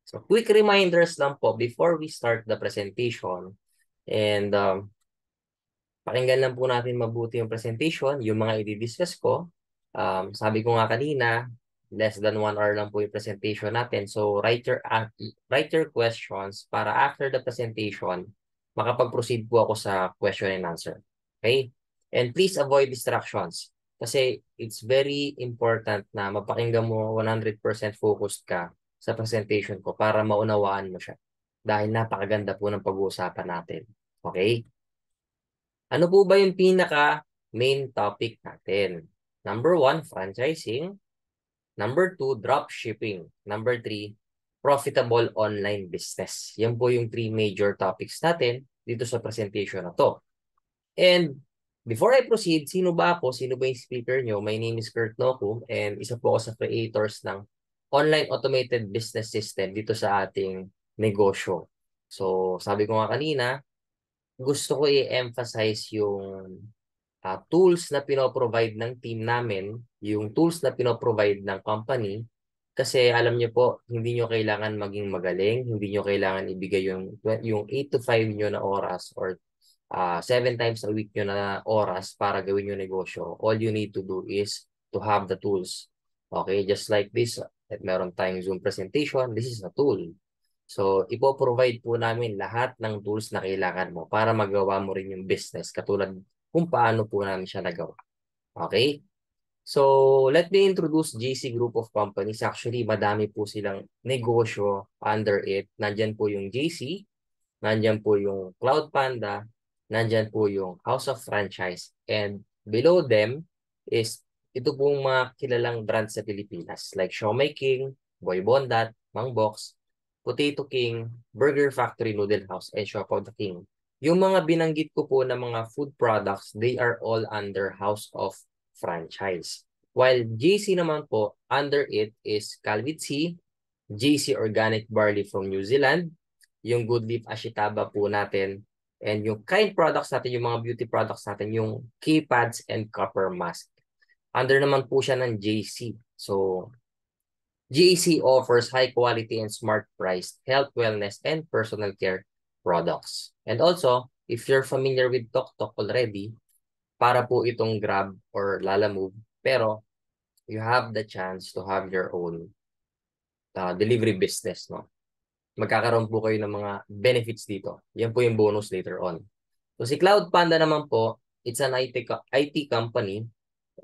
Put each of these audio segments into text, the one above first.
So quick reminders lang po before we start the presentation. And pakinggan lang po natin mabuti yung presentation, yung mga i-discuss ko. Sabi ko nga kanina, less than 1 hour lang po yung presentation natin. So write your questions para after the presentation, makapag-proceed po ako sa question and answer. Okay? And please avoid distractions. Kasi it's very important na mapakinggan mo 100% focused ka sa presentation ko para maunawaan mo siya. Dahil napakaganda po ng pag-uusapan natin. Okay? Ano po ba yung pinaka main topic natin? Number 1, franchising. Number 2, dropshipping. Number 3, profitable online business. Yan po yung 3 major topics natin dito sa presentation na to. And before I proceed, sino ba ako? Sino ba yung speaker nyo? My name is Kurt Noku and isa po ako sa creators ng online automated business system dito sa ating negosyo. So, sabi ko nga kanina, gusto ko i-emphasize yung tools na pinoprovide ng team namin, yung tools na pinoprovide ng company, kasi alam niyo po, hindi niyo kailangan maging magaling, hindi niyo kailangan ibigay yung 8 to 5 niyo na oras or 7 times a week niyo na oras para gawin yung negosyo. All you need to do is to have the tools. Okay, just like this, at meron tayong Zoom presentation, this is a tool. So, ipo-provide po namin lahat ng tools na kailangan mo para magawa mo rin yung business katulad kung paano po namin siya nagawa. Okay? So, let me introduce GC Group of Companies. Actually, madami po silang negosyo under it. Nandyan po yung GC, nandyan po yung Cloud Panda, nandyan po yung House of Franchise, and below them is ito pong mga kilalang brands sa Pilipinas like Siomai King, Boy Bondat, Mang Box, Potato King, Burger Factory Noodle House, and Shop of the King. Yung mga binanggit ko po na mga food products, they are all under House of Franchise. While GC naman po, under it is Calvit C, GC Organic Barley from New Zealand, yung Good Leaf Ashitaba po natin, and yung kind products natin, yung mga beauty products natin, yung keypads and copper mask. Under naman po siya ng JC. So, JC offers high quality and smart priced health, wellness, and personal care products. And also, if you're familiar with TokTok already, para po itong Grab or Lalamove, pero you have the chance to have your own delivery business, no? Magkakaroon po kayo ng mga benefits dito. Yan po yung bonus later on. So si Cloud Panda naman po, it's an IT company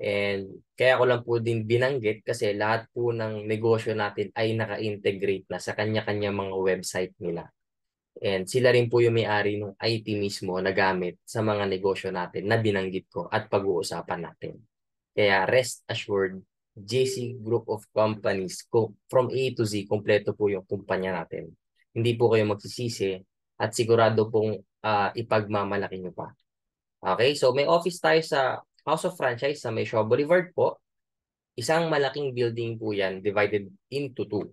and kaya ko lang po din binanggit kasi lahat po ng negosyo natin ay naka-integrate na sa kanya-kanya mga website nila. And sila rin po yung may-ari ng IT mismo na gamit sa mga negosyo natin na binanggit ko at pag-uusapan natin. Kaya rest assured, JC Group of Companies, from A to Z, kompleto po yung kumpanya natin. Hindi po kayo magsisisi at sigurado pong ipagmamalaki nyo pa. Okay, so may office tayo sa House of Franchise sa May Shaw Boulevard po. Isang malaking building po yan, divided into 2.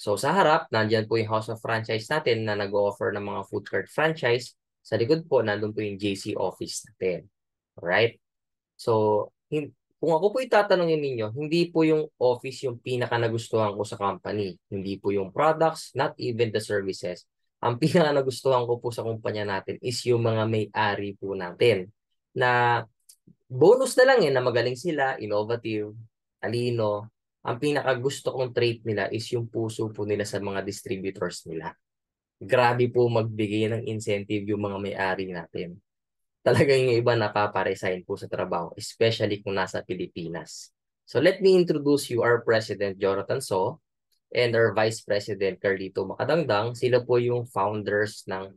So sa harap, nandyan po yung House of Franchise natin na nag-offer ng mga food cart franchise. Sa likod po, nandun po yung JC office natin. Alright? So, kung ako po itatanungin ninyo, hindi po yung office yung pinaka nagustuhan ko sa company. Hindi po yung products, not even the services. Ang pinaka nagustuhan ko po sa kumpanya natin is yung mga may-ari po natin. Na bonus na lang na magaling sila, innovative, talino. Ang pinaka gusto kong trait nila is yung puso po nila sa mga distributors nila. Grabe po magbigay ng incentive yung mga may-ari natin. Talagang yung iba napaparesign po sa trabaho, especially kung nasa Pilipinas. So let me introduce you our President Jonathan So and our Vice President Carlito Macadangdang. Sila po yung founders ng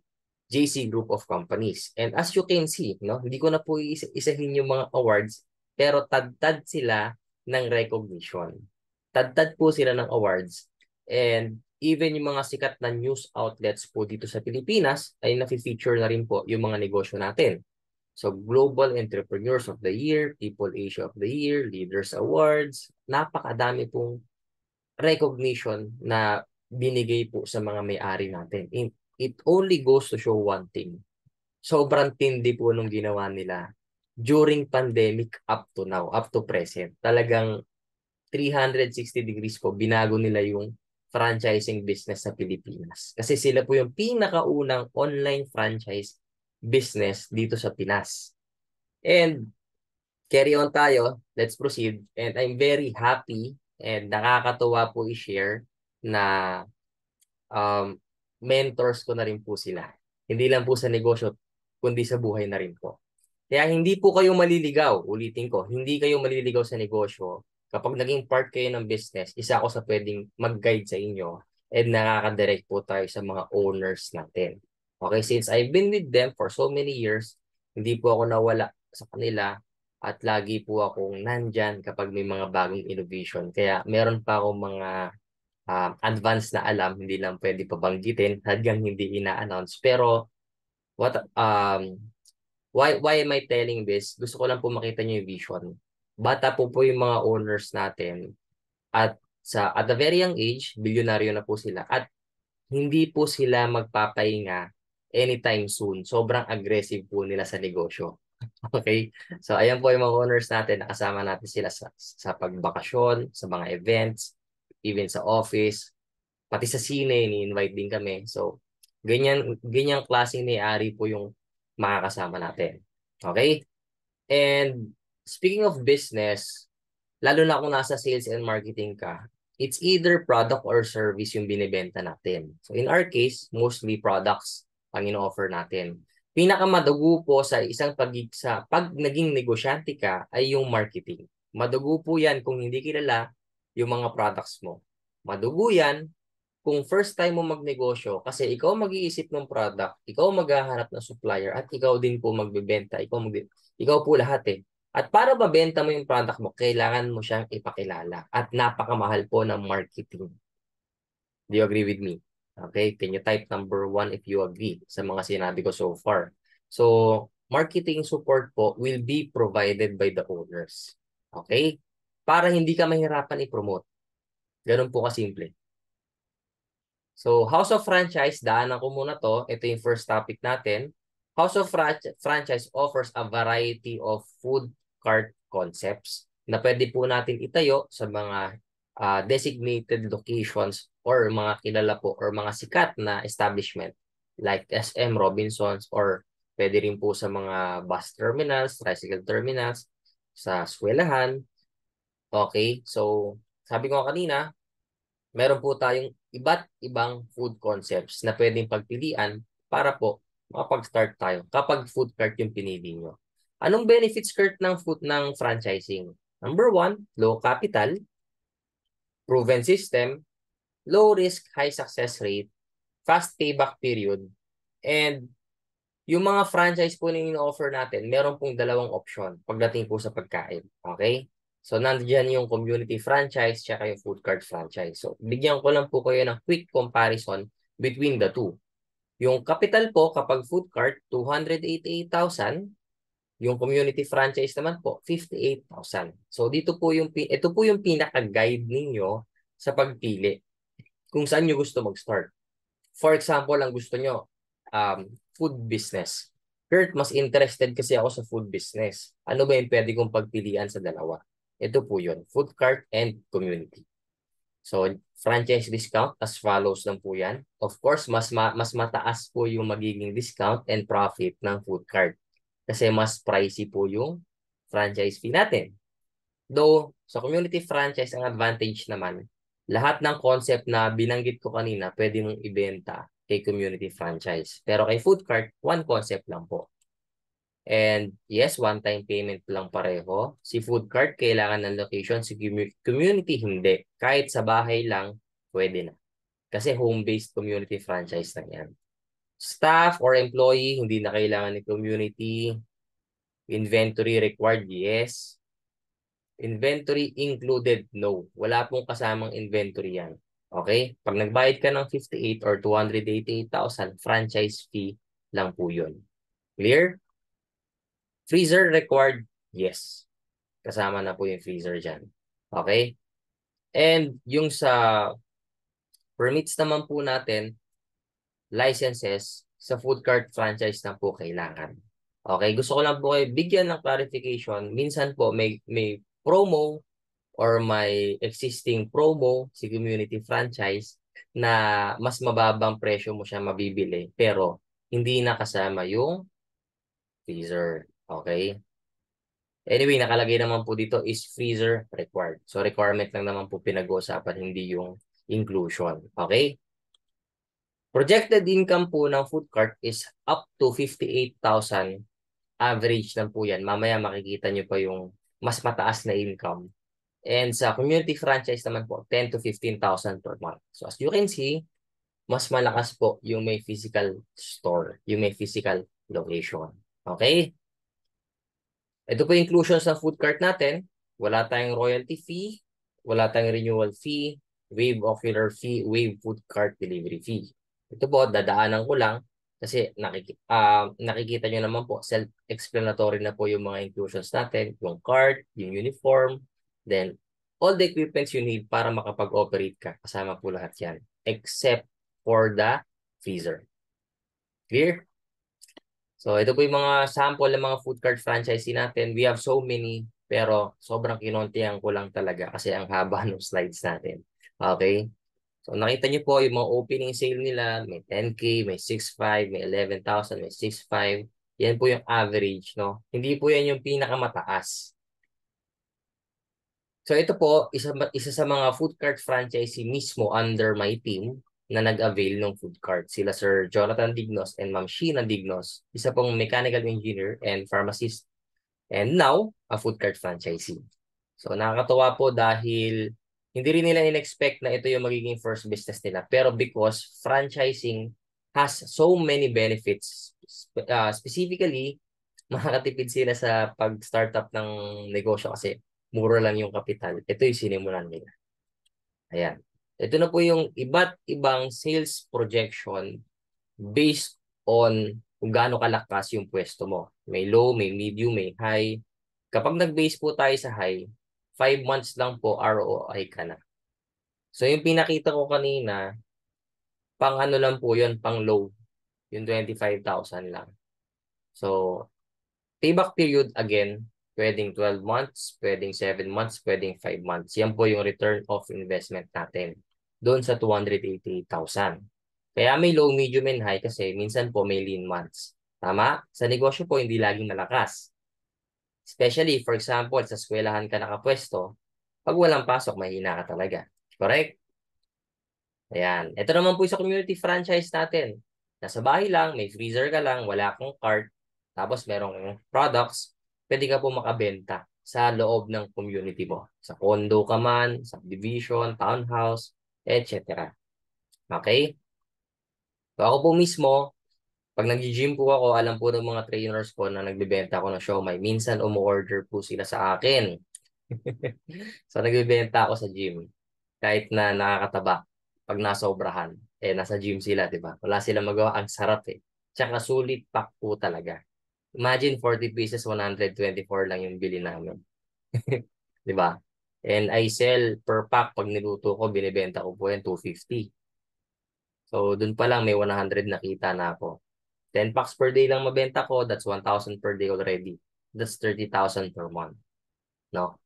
JC Group of Companies. And as you can see, no, hindi ko na po isahin yung mga awards, pero tad-tad sila ng recognition. Tad-tad po sila ng awards. And even yung mga sikat na news outlets po dito sa Pilipinas ay nafi-feature na rin po yung mga negosyo natin. So, Global Entrepreneurs of the Year, People Asia of the Year, Leaders Awards, napakadami pong recognition na binigay po sa mga may-ari natin. It only goes to show one thing. Sobrang tindi po nung ginawa nila during pandemic up to now, up to present. Talagang 360 degrees po, binago nila yung franchising business sa Pilipinas. Kasi sila po yung pinakaunang online franchise business dito sa Pinas. And carry on tayo. Let's proceed. And I'm very happy and nakakatuwa po i-share na um, mentors ko na rin po sila. Hindi lang po sa negosyo, kundi sa buhay na rin po. Kaya hindi po kayo maliligaw, ulitin ko, hindi kayo maliligaw sa negosyo. Kapag naging part kayo ng business, isa ako sa pwedeng mag-guide sa inyo and nakaka-direct po tayo sa mga owners natin. Okay, since I've been with them for so many years, hindi po ako nawala sa kanila at lagi po akong nandyan kapag may mga bagong innovation. Kaya meron pa akong mga advanced na alam, hindi lang pwede pabanggitin hanggang hindi ina-announce. Pero what why am I telling this? Gusto ko lang po makita niyo yung vision. Bata po yung mga owners natin at at a very young age, bilyonaryo na po sila at hindi po sila magpapahinga anytime soon. Sobrang aggressive po nila sa negosyo. Okay? So ayan po yung mga owners natin, nakasama natin sila sa pagbakasyon, sa mga events, even sa office, pati sa sine, ni-invite din kami. So, ganyang klaseng may-ari po yung makakasama natin. Okay? And speaking of business, lalo na kung nasa sales and marketing ka, it's either product or service yung binibenta natin. So, in our case, mostly products ang ino-offer natin. Pinakamadugo po sa pag naging negosyante ka ay yung marketing. Madugo po yan kung hindi kilala yung mga products mo. Madugo yan kung first time mo magnegosyo, kasi ikaw mag-iisip ng product, ikaw maghahanap ng supplier, at ikaw din po magbebenta, ikaw po lahat eh. At para mabenta mo yung product mo, kailangan mo siyang ipakilala. At napakamahal po ng marketing. Do you agree with me? Okay, can you type number 1 if you agree sa mga sinabi ko so far? So, marketing support po will be provided by the owners. Okay? Para hindi ka mahirapan i-promote. Ganun po kasimple. So, House of Franchise, daanan ko muna to. Ito yung first topic natin. House of Franchise offers a variety of food cart concepts na pwede po natin itayo sa mga designated locations or mga kilala po or mga sikat na establishment like SM, Robinsons, or pwede rin po sa mga bus terminals, tricycle terminals, sa eskwelahan. Okay, so sabi ko kanina, meron po tayong iba't ibang food concepts na pwedeng pagpilian para po makapag-start tayo kapag food cart yung pinili nyo. Anong benefits cart ng franchising? Number 1, low capital, proven system, low risk, high success rate, fast payback period, and yung mga franchise po na ino-offer natin, meron pong dalawang option pagdating po sa pagkain. Okay? So, nandiyan yung community franchise tsaka yung food cart franchise. So, bigyan ko lang po kayo ng quick comparison between the two. Yung capital po, kapag food cart, 288,000. Yung community franchise naman po, 58,000. So, ito po yung pinaka-guide ninyo sa pagpili kung saan nyo gusto mag-start. For example, ang gusto nyo, food business. Kurt, mas interested kasi ako sa food business. Ano ba yung pwede kong pagpilian sa dalawa? Ito po yun, food cart and community. So, franchise discount as follows lang po yan. Of course, mas mataas po yung magiging discount and profit ng food cart. Kasi mas pricey po yung franchise fee natin. Though, sa community franchise, ang advantage naman, lahat ng concept na binanggit ko kanina, pwede mong ibenta kay community franchise. Pero kay food cart, one concept lang po. And yes, one-time payment lang pareho. Si food cart, kailangan ng location. Si community, hindi. Kahit sa bahay lang, pwede na. Kasi home-based community franchise na yan. Staff or employee, hindi na kailangan ni community. Inventory required, yes. Inventory included, no. Wala pong kasamang inventory yan. Okay? Pag nagbayad ka ng 58 or 288,000, franchise fee lang po yun. Clear? Freezer required, yes. Kasama na po yung freezer dyan. Okay? And yung sa permits naman po natin, licenses, sa food cart franchise na po kailangan. Okay? Gusto ko lang po kayo bigyan ng clarification. Minsan po may promo or may existing promo si community franchise na mas mababang presyo mo siya mabibili pero hindi nakasama yung freezer. Okay? Anyway, nakalagay naman po dito is freezer required. So requirement lang naman po pinag-uusapan, hindi yung inclusion. Okay? Projected income po ng food cart is up to 58,000. Average lang po yan. Mamaya makikita nyo pa yung mas mataas na income. And sa community franchise naman po, 10 to 15,000 per month. So as you can see, mas malakas po yung may physical store, yung may physical location. Okay? Ito po yung inclusions ng food cart natin. Wala tayong royalty fee, wala tayong renewal fee, waive ocular fee, waive food cart delivery fee. Ito po, dadaanan ko lang kasi nakikita nyo naman po, self-explanatory na po yung mga inclusions natin, yung cart, yung uniform, then all the equipments you need para makapag-operate ka. Kasama po lahat yan, except for the freezer. Clear? So, ito po yung mga sample ng mga food cart franchisee natin. We have so many, pero sobrang kinontihan ko lang talaga kasi ang haba ng slides natin. Okay? So, nakita niyo po yung mga opening sale nila. May 10K, may 6.5, may 11,000, may 6.5. Yan po yung average, no? Hindi po yan yung pinakamataas. So, ito po, isa sa mga food cart franchisee mismo under my team na nag-avail ng food cart. Sila Sir Jonathan Dignos and Ma'am Sheena Dignos, isa pong mechanical engineer and pharmacist, and now a food cart franchisee. So nakakatuwa po dahil hindi rin nila in-expect na ito yung magiging first business nila. Pero because franchising has so many benefits, specifically, makakatipid sila sa pag-startup ng negosyo kasi mura lang yung kapital. Ito yung sinimulan nila. Ayan. Ito na po yung iba't ibang sales projection based on kung gaano kalakas yung pwesto mo. May low, may medium, may high. Kapag nag-base po tayo sa high, 5 months lang po ROI ka na. So yung pinakita ko kanina, pang ano lang po yun, pang low. Yung 25,000 lang. So, payback period again, pwedeng 12 months, pwedeng 7 months, pwedeng 5 months. Yan po yung return of investment natin doon sa 288,000. Kaya may low, medium, and high kasi minsan po may lean months. Tama? Sa negosyo po, hindi laging malakas. Especially, for example, sa eskwelahan ka nakapwesto, pag walang pasok, mahina ka talaga. Correct? Ayan. Ito naman po sa community franchise natin. Nasa bahay lang, may freezer ka lang, wala kang cart, tapos merong products, pwede ka po makabenta sa loob ng community mo. Sa condo ka man, subdivision, townhouse, etc. Okay? So ako po mismo, pag nag-gym po ako, alam po ng mga trainers ko na nagbebenta ako ng siomai. Minsan umu-order po sila sa akin. So nagbebenta ako sa gym. Kahit na nakakataba pag nasobrahan. Eh, nasa gym sila, di ba? Wala silang magawa. Ang sarap eh. Tsaka sulit pack po talaga. Imagine 40 pieces, 124 lang yung bili namin. Di ba? And I sell per pack. Pag niluto ko, binibenta ko po yan 250. So, dun pa lang may 100 nakita na ako. 10 packs per day lang mabenta ko, that's 1,000 per day already. That's 30,000 per month. No?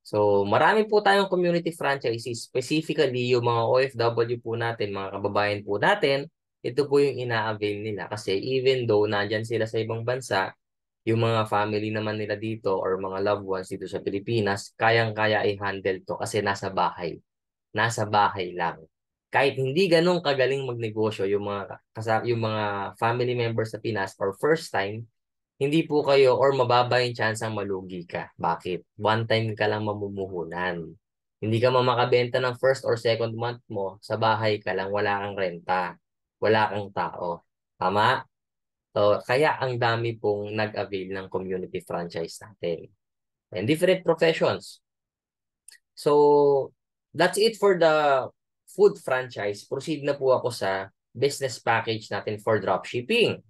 So, marami po tayong community franchises. Specifically, yung mga OFW po natin, mga kababayan po natin, ito po yung ina-avail nila. Kasi even though nandyan sila sa ibang bansa, yung mga family naman nila dito or mga loved ones dito sa Pilipinas, kayang-kaya i-handle to kasi nasa bahay. Nasa bahay lang. Kahit hindi ganun kagaling magnegosyo yung mga family members sa Pinas or first time, hindi po kayo or mababa yung chance ang malugi ka. Bakit? One time ka lang mamumuhunan. Hindi ka makabenta ng first or second month mo, sa bahay ka lang, wala kang renta, wala kang tao. Tama? So, kaya ang dami pong nag-avail ng community franchise natin. And different professions. So, that's it for the food franchise. Proceed na po ako sa business package natin for dropshipping.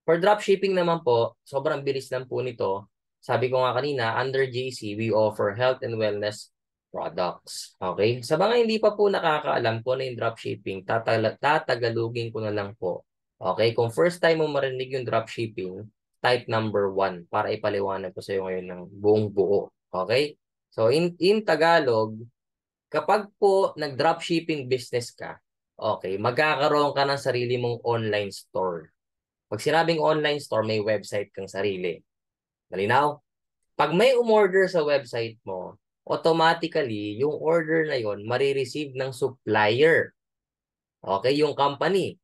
For dropshipping naman po, sobrang bilis lang po nito. Sabi ko nga kanina, under JC, we offer health and wellness products. Okay? Sa mga hindi pa po nakakaalam po na yung dropshipping, tatagalugin ko na lang po. Okay? Kung first time mo marinig yung dropshipping, type number 1 para ipaliwanag ko sa iyo ngayon ng buong buo. Okay? So, in Tagalog, Kapag po nag-dropshipping business ka, okay, magkakaroon ka ng sarili mong online store. Pag sinabing online store, may website kang sarili. Malinaw? Pag may umorder sa website mo, automatically, yung order na yon marireceive ng supplier. Okay, yung company.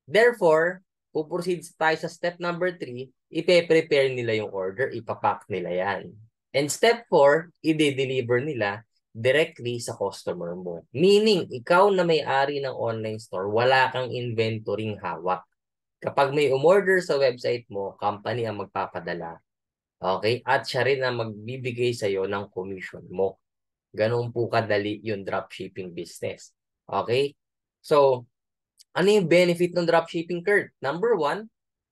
Therefore, puproceed tayo sa step number 3, ipe-prepare nila yung order, ipapack nila yan. And step 4, i-deliver nila directly sa customer mo. Meaning, ikaw na may-ari ng online store, wala kang inventoryng hawak. Kapag may umorder sa website mo, company ang magpapadala. Okay? At siya rin ang magbibigay sa'yo ng commission mo. Ganun po kadali yung dropshipping business. Okay? So, ano yung benefit ng dropshipping, Kurt? Number 1,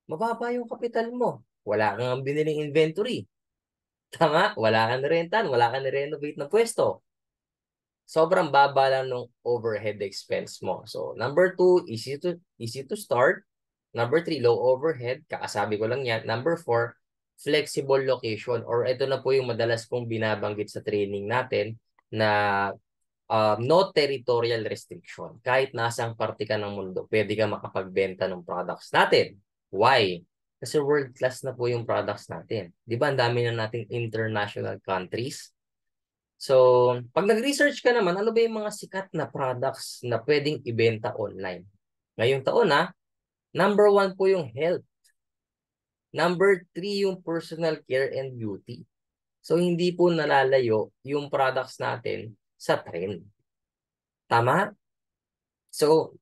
mababa yung kapital mo. Wala kang biniling inventory. Tama? Wala kang rentan, wala kang renovate na pwesto. Sobrang baba lang ng overhead expense mo. So, number 2, easy to start. Number 3, low overhead. Kakasabi ko lang yan. Number 4, flexible location. Or ito na po yung madalas kong binabanggit sa training natin na no territorial restriction. Kahit nasang parte ka ng mundo, pwede ka makapagbenta ng products natin. Why? Kasi world-class na po yung products natin. Di ba, ang dami na nating international countries. So, pag nag-research ka naman, ano ba yung mga sikat na products na pwedeng ibenta online? Ngayong taon number 1 po yung health. Number 3 yung personal care and beauty. So, hindi po nalalayo yung products natin sa trend. Tama? So,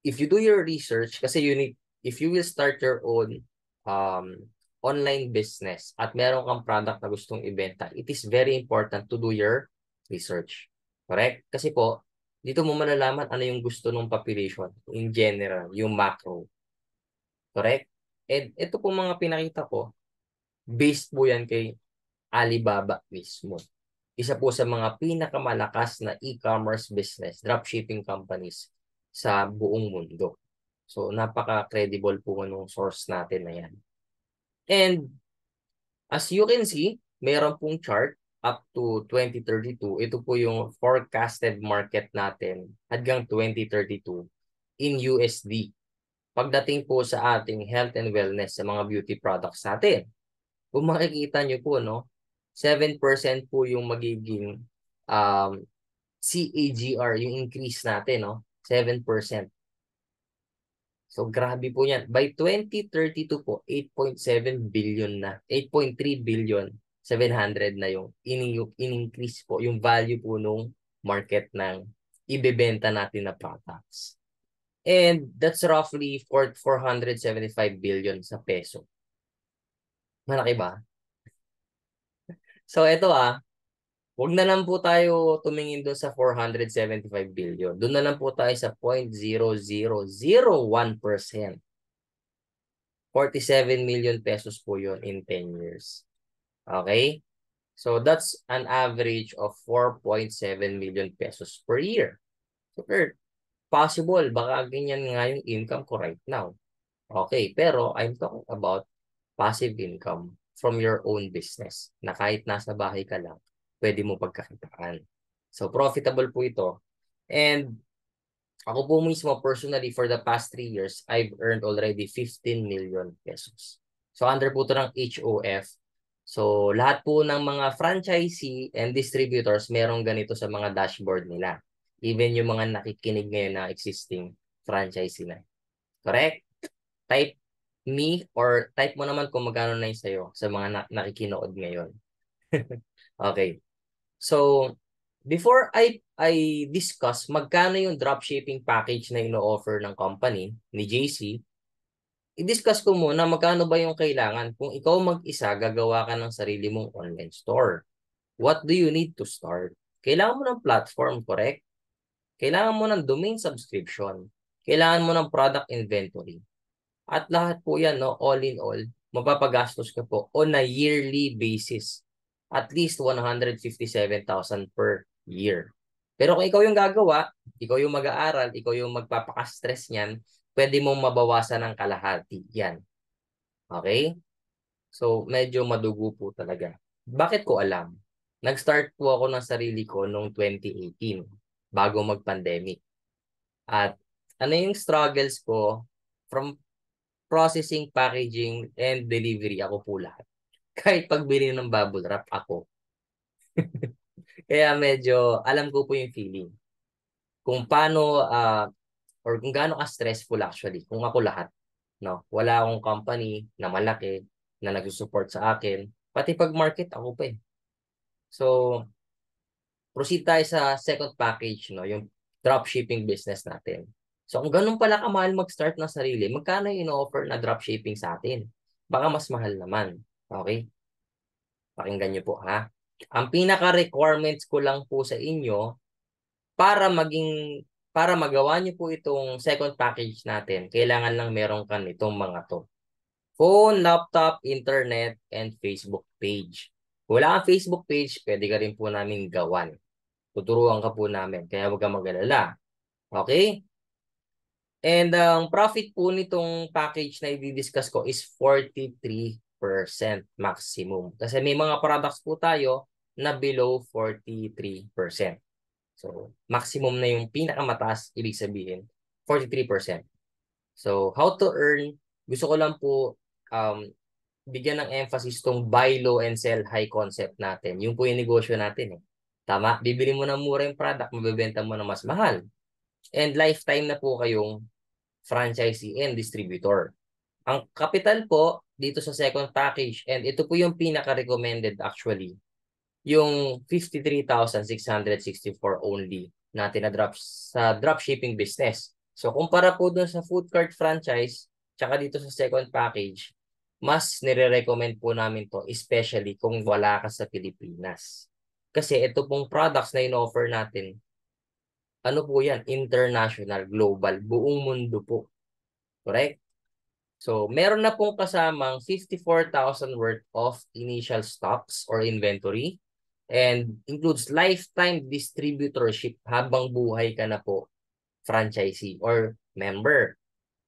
if you do your research, kasi if you will start your own online business at meron kang product na gustong ibenta, it is very important to do your research. Correct? Kasi po, dito mo malalaman ano yung gusto ng population in general, yung macro. Correct? And ito po mga pinakita ko, based po yan kay Alibaba mismo. Isa po sa mga pinakamalakas na e-commerce business, dropshipping companies sa buong mundo. So, napaka-credible po ng source natin na yan. And, as you can see, meron pong chart up to 2032. Ito po yung forecasted market natin hanggang 2032 in USD. Pagdating po sa ating health and wellness sa mga beauty products natin. Kung makikita nyo po, 7% po yung magiging CAGR, yung increase natin, 7%. So, grabe po yan. By 2032 po, 8.7 billion na. 8.3 billion, 700 na yung in-increase po, yung value po nung market ng ibebenta natin na products. And that's roughly 475 billion sa peso. Malaki ba? So, ito huwag na lang po tayo tumingin doon sa 475 billion. Doon na lang po tayo sa 0.0001%. 47 million pesos po yun in 10 years. Okay? So, that's an average of 4.7 million pesos per year. So, possible, baka ganyan nga yung income ko right now. Okay, pero I'm talking about passive income from your own business na kahit nasa bahay ka lang, pwede mo pagkakitaan. So, profitable po ito. And ako po mismo personally for the past 3 years, I've earned already 15 million pesos. So, under po ito ng HOF. So, lahat po ng mga franchisee and distributors, merong ganito sa mga dashboard nila. Even yung mga nakikinig ngayon na existing franchisee na. Correct? Type me or type mo naman kung magkano na yung sa'yo sa mga nakikinood ngayon. Okay. So, before I discuss magkano yung dropshipping package na ino-offer ng company ni JC, i-discuss ko muna magkano ba yung kailangan kung ikaw mag-isa gagawa ka ng sarili mong online store. What do you need to start? Kailangan mo ng platform, correct? Kailangan mo ng domain subscription. Kailangan mo ng product inventory. At lahat po yan, all in all, mapapagastos ka po on a yearly basis. At least 157,000 per year. Pero kung ikaw yung gagawa, ikaw yung mag-aaral, ikaw yung magpapaka-stress niyan, pwede mong mabawasan ng kalahati yan. Okay? So, medyo madugo po talaga. Bakit ko alam? Nag-start po ako ng sarili ko noong 2018, bago mag-pandemic. At ano yung struggles ko from processing, packaging, and delivery, ako po lahat. Kahit pagbili ng bubble wrap, ako. Kaya medyo alam ko po yung feeling. Kung paano, or kung gaano ka-stressful actually, kung ako lahat. No? Wala akong company na malaki na nagsusupport sa akin. Pati pag-market, ako pa eh. So, proceed tayo sa second package, no? Yung dropshipping business natin. So, kung ganun pala kamahal mag-start ng sarili, magkano yung in-offer na dropshipping sa atin? Baka mas mahal naman. Okay? Pakinggan nyo po, ha? Ang pinaka-requirements ko lang po sa inyo para para magawa nyo po itong second package natin, kailangan lang meron ka nitong mga to. Phone, laptop, internet, and Facebook page. Kung wala kang Facebook page, pwede ka rin po namin gawan. Tuturuan ka po namin. Kaya huwag kang mag-alala. Okay? And ang profit po nitong package na i-discuss ko is 43% maximum. Kasi may mga products po tayo na below 43%. So, maximum na yung pinakamataas, ibig sabihin, 43%. So, how to earn, gusto ko lang po bigyan ng emphasis tong buy low and sell high concept natin. Yung po yung negosyo natin eh. Tama? Bibili mo ng mura yung product, mabibenta mo ng mas mahal. And lifetime na po kayong franchisee and distributor. Ang capital po dito sa second package, and ito po yung pinaka-recommended actually, yung 53,664 only natin na sa dropshipping business. So, kumpara po dun sa food cart franchise, tsaka dito sa second package, mas nire-recommend po namin to, especially kung wala ka sa Pilipinas. Kasi ito pong products na in-offer natin, ano po yan? International, global, buong mundo po. Correct? So, meron na pong kasamang 54,000 worth of initial stocks or inventory and includes lifetime distributorship habang buhay ka na po franchisee or member.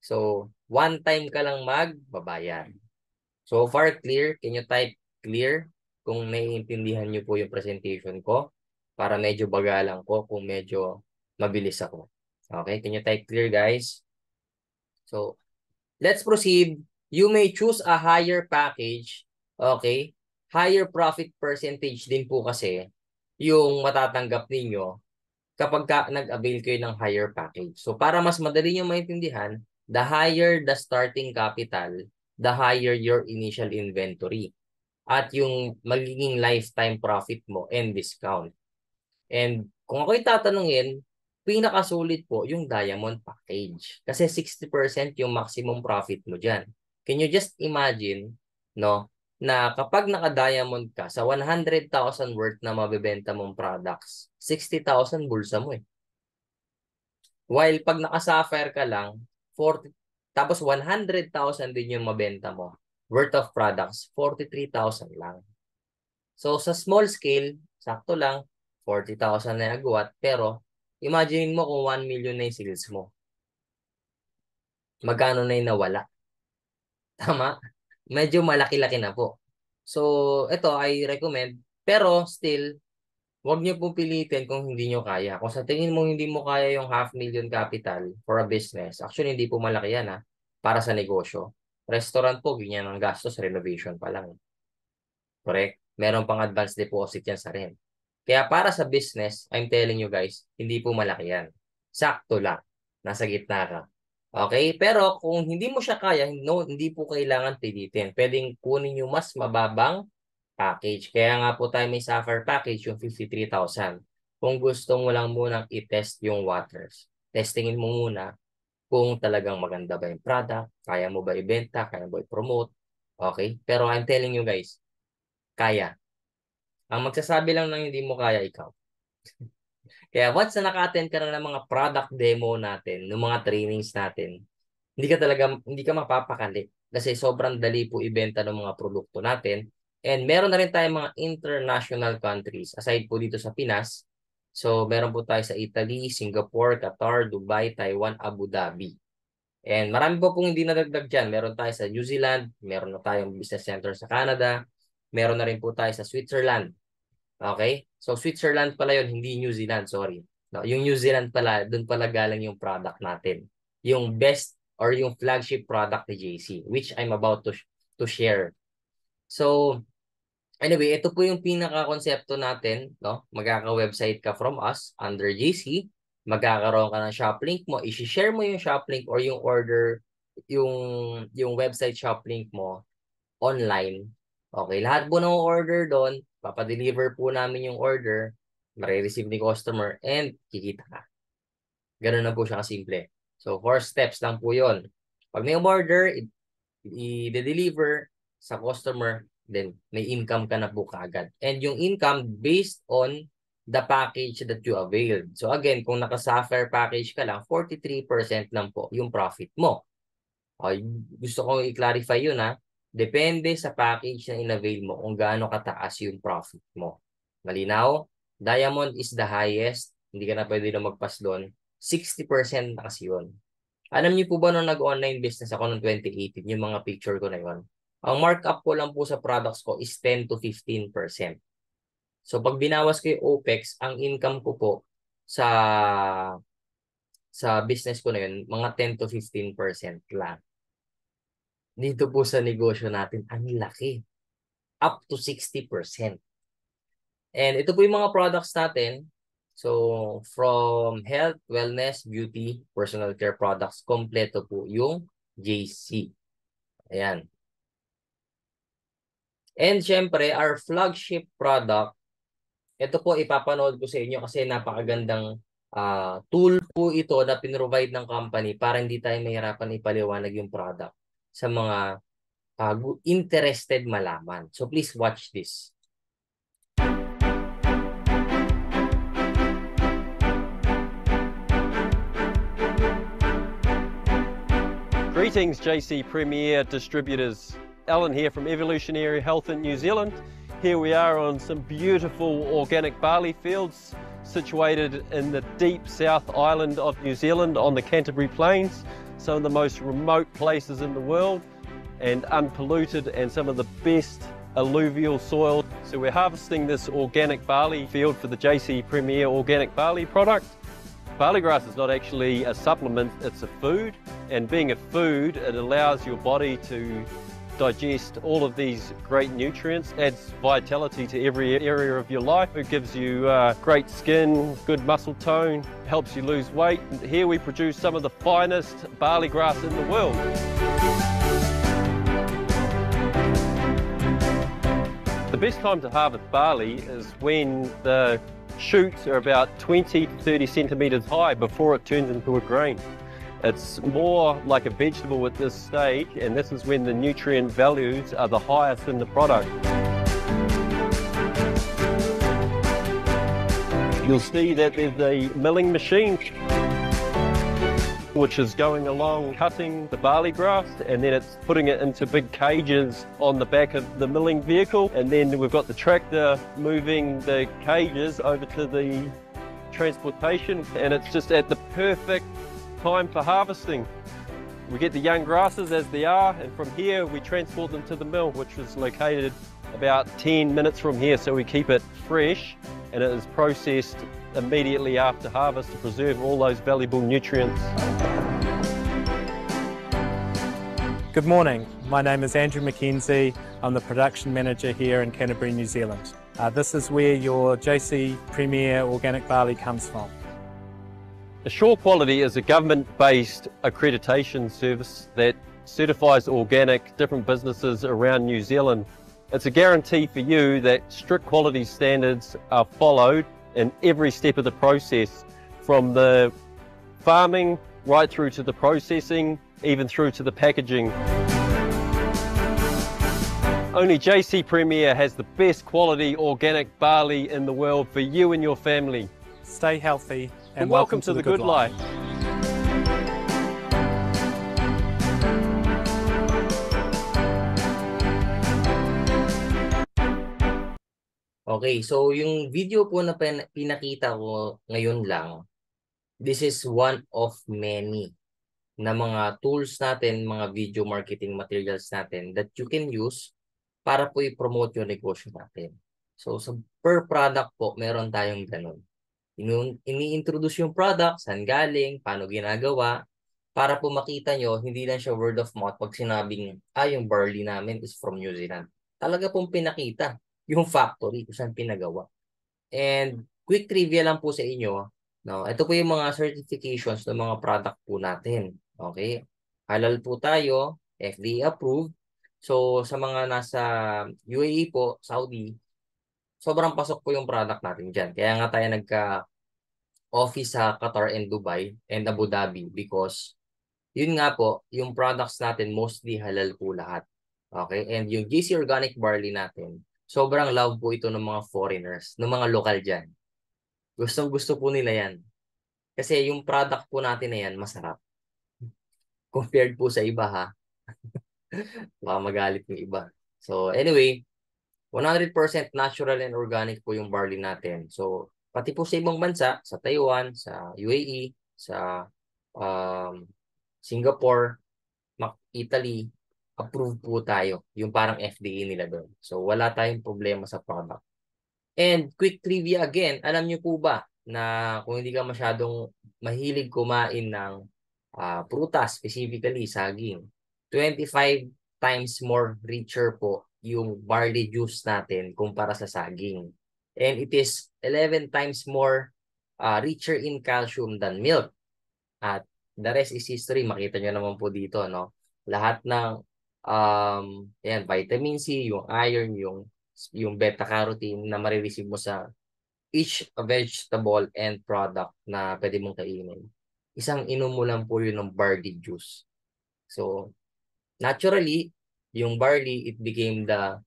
So, one time ka lang magbabayad. So far, clear? Can you type clear kung naiintindihan niyo po yung presentation ko? Para medyo bagalan ko kung medyo mabilis ako. Okay, can you type clear, guys? So, let's proceed. You may choose a higher package. Okay? Higher profit percentage din po kasi yung matatanggap ninyo kapag nag-avail kayo ng higher package. So, para mas madali nyo maintindihan, the higher the starting capital, the higher your initial inventory. At yung magiging lifetime profit mo and discount. And kung ako'y tatanungin, pinakasulit po yung diamond package. Kasi 60% yung maximum profit mo dyan. Can you just imagine, no, na kapag naka-diamond ka sa 100,000 worth na mabebenta mong products, 60,000 bulsa mo eh. While pag naka-sapphire ka lang, 40, tapos 100,000 din yung mabenta mo worth of products, 43,000 lang. So, sa small scale, sakto lang, 40,000 na nagawa. Pero, imagine mo kung 1 million na yung sales mo. Magkano na yung nawala? Tama? Medyo malaki-laki na po. So, ito I recommend. Pero, still, huwag niyo pong pilitin kung hindi niyo kaya. Kung sa tingin mo hindi mo kaya yung 500,000 capital for a business, actually, hindi po malaki yan para sa negosyo. Restaurant po, ganyan ang gastos, renovation pa lang. Correct? Meron pang advance deposit yan sa rent. Kaya para sa business, I'm telling you guys, hindi po malaki yan. Sakto lang. Nasa gitna ka. Okay? Pero kung hindi mo siya kaya, no, hindi po kailangan pilitin. Pwedeng kunin yung mas mababang package. Kaya nga po tayo may Sapphire package, yung 53,000. Kung gusto mo lang munang i-test yung waters, testingin mo muna kung talagang maganda ba yung product, kaya mo ba ibenta, kaya mo ba i-promote. Okay? Pero I'm telling you guys, kaya. Ang magsasabi lang ng hindi mo kaya, ikaw. Kaya once na naka-attend ka na ng mga product demo natin, ng mga trainings natin, hindi ka mapapakali. Kasi sobrang dali po ibenta ng mga produkto natin. And meron na rin tayong mga international countries. Aside po dito sa Pinas, so meron po tayo sa Italy, Singapore, Qatar, Dubai, Taiwan, Abu Dhabi. And marami po pong hindi nadagdag dyan. Meron tayo sa New Zealand, meron na tayong business center sa Canada, meron na rin po tayo sa Switzerland. Okay? So, Switzerland pala yun, hindi New Zealand, sorry. No, yung New Zealand pala, doon pala galing yung product natin. Yung best or yung flagship product ni JC, which I'm about to share. So, anyway, ito po yung pinaka-konsepto natin, no? Magkaka-website ka from us under JC, magkakaroon ka ng shop link mo, i-share mo yung shop link or yung order, yung website shop link mo online. Okay, lahat po ng order doon, papadeliver po namin yung order, marireceive ni customer, and kikita ka. Ganun na po siya kasimple. So, 4 steps lang po yon. Pag may order, i-deliver sa customer, then may income ka na po kaagad. And yung income based on the package that you availed. So again, kung naka-Sapphire package ka lang, 43% lang po yung profit mo. Okay, gusto kong i-clarify yun ha. Depende sa package na in-avail mo kung gaano kataas yung profit mo. Malinaw? Diamond is the highest. Hindi ka na pwede na magpas doon. 60% na kasi yun. Alam niyo po ba nung nag-online business ako noong 2018, yung mga picture ko na yun, ang markup ko lang po sa products ko is 10 to 15%. So pag binawas ko yung OPEX, ang income ko po sa business ko na yun, mga 10 to 15% lang. Dito po sa negosyo natin, ang laki. Up to 60%. And ito po yung mga products natin. So, from health, wellness, beauty, personal care products, kompleto po yung JC. Ayan. And syempre, our flagship product, ito po ipapanood ko sa inyo kasi napakagandang tool po ito na pinrovide ng company para hindi tayo mahirapan ipaliwanag yung product sa mga interested malaman. So please watch this. Greetings JC Premier distributors. Alan here from Evolutionary Health in New Zealand. Here we are on some beautiful organic barley fields situated in the deep South Island of New Zealand on the Canterbury Plains, some of the most remote places in the world and unpolluted and some of the best alluvial soil. So we're harvesting this organic barley field for the JC Premier organic barley product. Barley grass is not actually a supplement, it's a food, and being a food, it allows your body to digest all of these great nutrients, adds vitality to every area of your life. It gives you great skin, good muscle tone, helps you lose weight. And here we produce some of the finest barley grass in the world. The best time to harvest barley is when the shoots are about 20 to 30 centimetres high before it turns into a grain. It's more like a vegetable at this stage, and this is when the nutrient values are the highest in the product. You'll see that there's a milling machine which is going along cutting the barley grass, and then it's putting it into big cages on the back of the milling vehicle, and then we've got the tractor moving the cages over to the transportation, and it's just at the perfect time for harvesting. We get the young grasses as they are, and from here we transport them to the mill, which is located about 10 minutes from here, so we keep it fresh and it is processed immediately after harvest to preserve all those valuable nutrients. Good morning, my name is Andrew McKenzie. I'm the production manager here in Canterbury, New Zealand. This is where your JC Premier organic barley comes from. Assure Quality is a government-based accreditation service that certifies organic different businesses around New Zealand. It's a guarantee for you that strict quality standards are followed in every step of the process, from the farming right through to the processing, even through to the packaging. Only JC Premier has the best quality organic barley in the world for you and your family. Stay healthy and welcome to the good life. Okay, so yung video po na pinakita ko ngayon lang, this is one of many na mga tools natin, mga video marketing materials natin that you can use para po i-promote yung negosyo natin. So, sa per product po, meron tayong ganun. Ini-introduce yung product, saan galing, paano ginagawa, para po makita nyo, hindi lang siya word of mouth pag sinabing, yung barley namin is from New Zealand. Talaga pong pinakita yung factory kung saan pinagawa. And quick trivia lang po sa inyo, no? Ito po yung mga certifications ng mga product po natin. Okay? Halal po tayo, FDA approved. So, sa mga nasa UAE po, Saudi, sobrang pasok po yung product natin dyan. Kaya nga tayo nagka-office sa Qatar and Dubai and Abu Dhabi because yun nga po, yung products natin mostly halal po lahat. Okay? And yung GC Organic Barley natin, sobrang love po ito ng mga foreigners, ng mga lokal dyan. Gustong gusto po nila yan. Kasi yung product po natin na yan, masarap. Compared po sa iba ha. Baka magalit yung iba. So anyway, 100% natural and organic po yung barley natin. So, pati po sa ibang bansa, sa Taiwan, sa UAE, sa um, Singapore, Italy, approved po tayo. Yung parang FDA nila doon. So, wala tayong problema sa product. And quick trivia again, alam niyo po ba na kung hindi ka masyadong mahilig kumain ng prutas, specifically saging, 25 times more richer po yung barley juice natin kumpara sa saging. And it is 11 times more richer in calcium than milk. At the rest is history. Makita nyo naman po dito, no? Lahat ng vitamin C, yung iron, yung beta-carotene na marireceive mo sa each vegetable and product na pwede mong kainin. Isang inom mo lang po yun ng barley juice. So, naturally, yung barley, it became the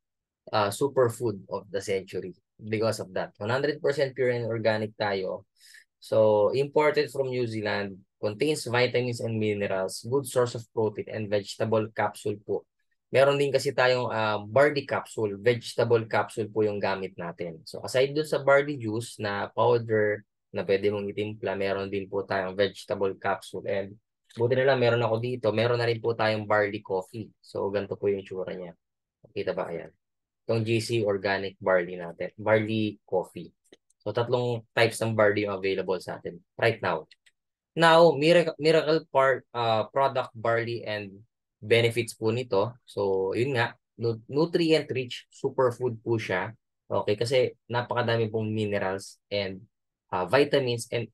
superfood of the century because of that. 100% pure and organic tayo. So, imported from New Zealand, contains vitamins and minerals, good source of protein and vegetable capsule po. Meron din kasi tayong barley capsule, vegetable capsule po yung gamit natin. So, aside dun sa barley juice na powder na pwede mong itimpla, meron din po tayong vegetable capsule. And buti na lang, meron ako dito, meron na rin po tayong barley coffee. So, ganito po yung tsura niya. Kita ba? Ayan. Itong GC organic barley natin, barley coffee. So, tatlong types ng barley yung available sa atin right now. Now, miracle product barley and benefits po nito. So, yun nga, nutrient-rich superfood po siya. Okay, kasi napakadami pong minerals and vitamins and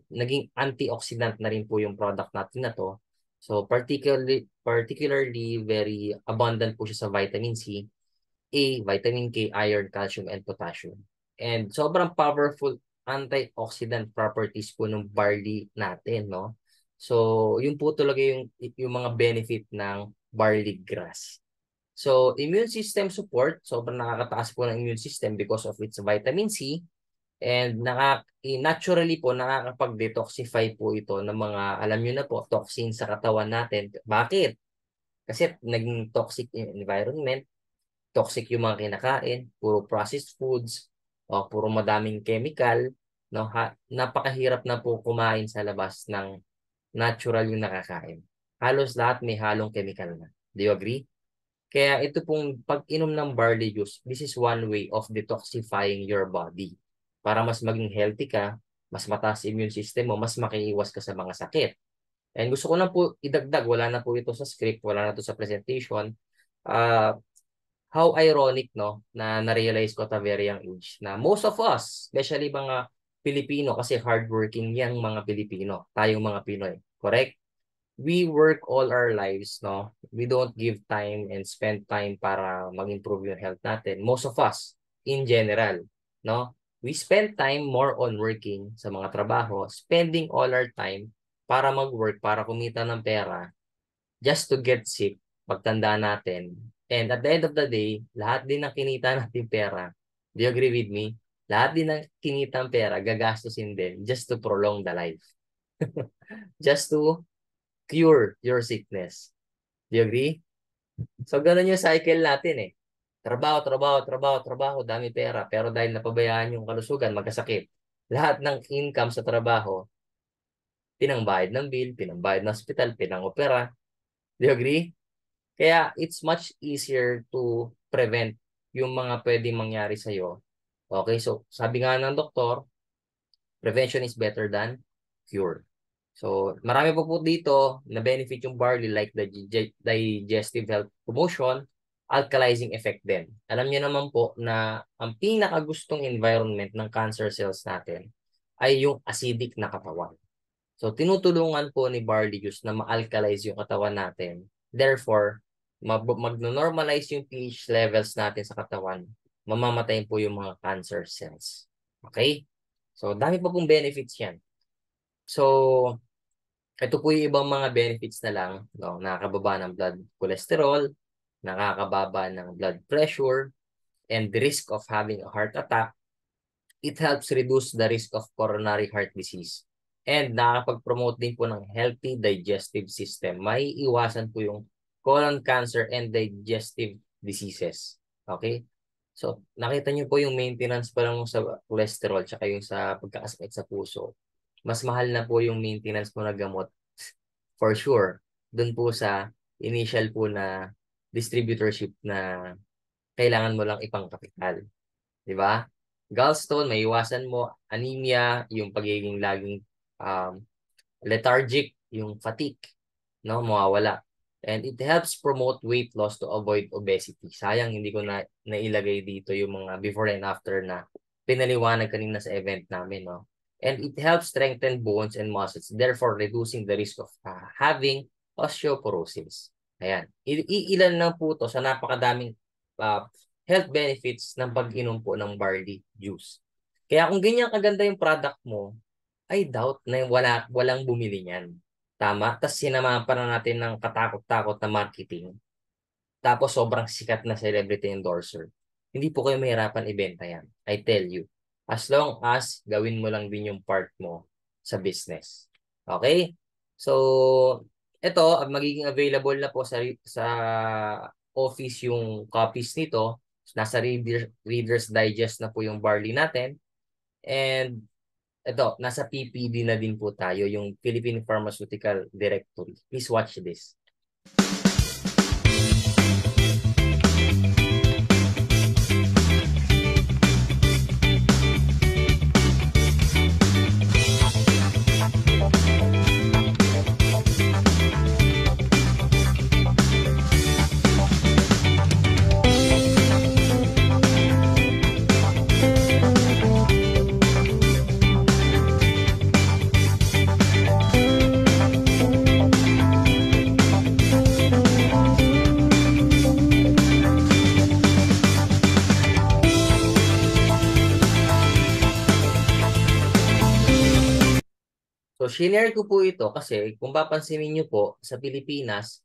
naging antioxidant na rin po yung product natin na to. So, particularly very abundant po siya sa vitamin C, A, vitamin K, iron, calcium, and potassium. And sobrang powerful antioxidant properties po ng barley natin, no? So, yun po talaga yung mga benefit ng barley grass. So, immune system support, sobrang nakakataas po ng immune system because of its vitamin C. And naturally po, nakakapag-detoxify po ito ng mga, alam nyo na po, toxins sa katawan natin. Bakit? Kasi naging toxic environment, toxic yung mga kinakain, puro processed foods, o puro madaming chemical, no? Napakahirap na po kumain sa labas ng natural yung nakakain. Halos lahat may halong chemical na. Do you agree? Kaya ito pong pag-inom ng barley juice, this is one way of detoxifying your body. Para mas maging healthy ka, mas mataas immune system mo, mas makiiwas ka sa mga sakit. And gusto ko lang po idagdag, wala na po ito sa script, wala na ito sa presentation. How ironic, no, na na-realize ko at a very young age na most of us, especially mga Pilipino, kasi hardworking yang mga Pilipino, tayong mga Pinoy, correct? We work all our lives, no? We don't give time and spend time para mag-improve yung health natin. Most of us, in general, no? We spend time more on working sa mga trabaho, spending all our time para mag-work, para kumita ng pera, just to get sick, pagtanda natin. And at the end of the day, lahat din ng kinita natin pera, do you agree with me? Lahat din ng kinitang pera, gagastusin din just to prolong the life. Just to cure your sickness. Do you agree? So, ganun yung cycle natin eh. Trabaho, trabaho, trabaho, trabaho, dami pera. Pero dahil napabayaan yung kalusugan, magkasakit. Lahat ng income sa trabaho, pinangbayad ng bill, pinangbayad ng hospital, pinangopera. Do you agree? Kaya it's much easier to prevent yung mga pwedeng mangyari sa'yo Okay, so sabi nga ng doktor, prevention is better than cure. So, marami po dito na benefit yung barley like the digestive health promotion, alkalizing effect din. Alam niyo naman po na ang pinakagustong environment ng cancer cells natin ay yung acidic na katawan. So, tinutulungan po ni barley juice na ma-alkalize yung katawan natin. Therefore, mag-normalize yung pH levels natin sa katawan. Mamamatay po yung mga cancer cells. Okay? So, dami pa pong benefits yan. So, ito po yung ibang mga benefits na lang. No? Nakakababa ng blood cholesterol, nakakababa ng blood pressure, and the risk of having a heart attack. It helps reduce the risk of coronary heart disease. And nakakapag-promote din po ng healthy digestive system. May iwasan po yung colon cancer and digestive diseases. Okay? So, nakita niyo po yung maintenance pa lang sa cholesterol tsaka yung sa pagkakasakit sa puso. Mas mahal na po yung maintenance mo na gamot for sure. Doon po sa initial po na distributorship na kailangan mo lang ipangkapital. Di ba? Gallstone, may iwasan mo. Anemia, yung pagiging laging lethargic, yung fatigue, no, mawawala. And it helps promote weight loss to avoid obesity. Sayang hindi ko nailagay dito yung mga before and after na pinaliwanag kanina sa event namin, no. And it helps strengthen bones and muscles, therefore reducing the risk of having osteoporosis. Ayan. Ilan lang po to sa napakadaming health benefits ng pag-inom po ng barley juice. Kaya kung ganyan kaganda yung product mo, I doubt na walang bumili niyan. Tama? Tapos sinamahan pa na natin ng katakot-takot na marketing. Tapos sobrang sikat na celebrity endorser. Hindi po kayo mahirapan ibenta yan. I tell you. As long as gawin mo lang din yung part mo sa business. Okay? So, ito, magiging available na po sa office yung copies nito. Nasa Reader's Digest na po yung barley natin. And ito, nasa PPD na din po tayo, yung Philippine Pharmaceutical Directory. Please watch this. So, shinare ko po ito kasi kung papansinin nyo po, sa Pilipinas,